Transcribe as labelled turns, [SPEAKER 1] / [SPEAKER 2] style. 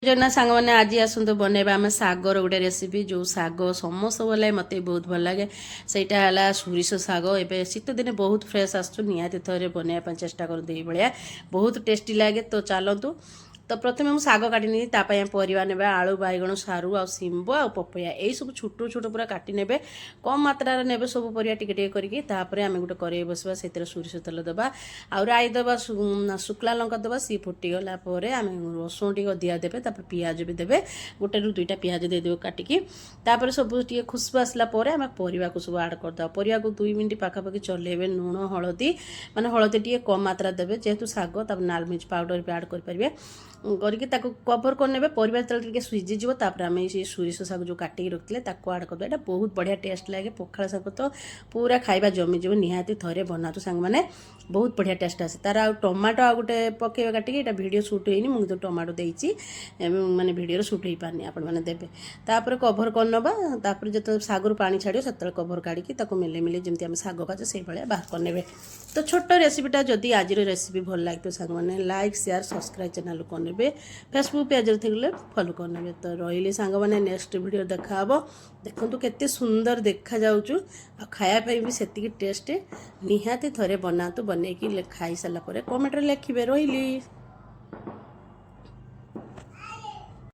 [SPEAKER 1] जना सांग मैंने आज आसतु बनैबा आम सागर गोटे रेसिपी जो साग समस्त भल लगे मत बहुत भल लगे सहीटा है सोरिष साग ए शीत दिन बहुत फ्रेश आसुनिहाती थे बनवाई चेष्टा करूँ भाया बहुत टेस्टी लगे तो चलतु तो प्रथम मुझे साग काटी परिवा ने आलू बैगण सारू आ शिंब आ पपया यही सब छोट छोट पूरा काटी ने कम मात्रा ने सब परिया टिके करके आम गोटे कड़े बसवा से सोरिष तेल दबा आउ राई दबा शुक्ला लंका दबा सी फुटीगला आम रसुण टी अधिका देवे पियाज भी देवे गोटे रु दुईटा पियाज देदेवे काटिकी सब टी खुशबू आसला आम परिवा को सब आड करदे परिवा को 2 मिनट पाखापाखि चलेबे लुण हलदी माने हलदी टी कम मात्रा देवे जेहेतु साग नाल मिर्च पाउडर भी आड करेंगे करके कभर करने परिवार तेल सीझीज आम ये सोरिष साग जो काटिक रखते आड करदे ये बहुत बढ़िया टेस्ट लगे पखाल साग तो पूरा खाଇବା जमीज निहाती थे बनातु सांग मैंने बहुत बढ़िया टेस्ट आसे तार आ टमाटो आ गोटे पकेबे काटिक ये वीडियो शूट होनी मुझे टमाटो देती माने वीडियो शूट हो पारनी आपण मैंने देवे तापर कभर करनबा जो सागर पानी छाड़ से कभर काढ़ी मेले मेले जमी आम साग भाजे से भाया बाहर करने तो छोट रेसिपीटा जदि आज रेसिपी भल लगे सांग मैंने लाइक शेयर सब्सक्राइब चैनल करने फेसबुक पेज थे फॉलो करने तो रही सांग मैंने नेक्स्ट वीडियो देखा देखु केते सुंदर देखा जाऊँ आ खायापी भी से टेस्ट निहाती थे बनातु बनई खाई सारा कमेंट लिखे रही।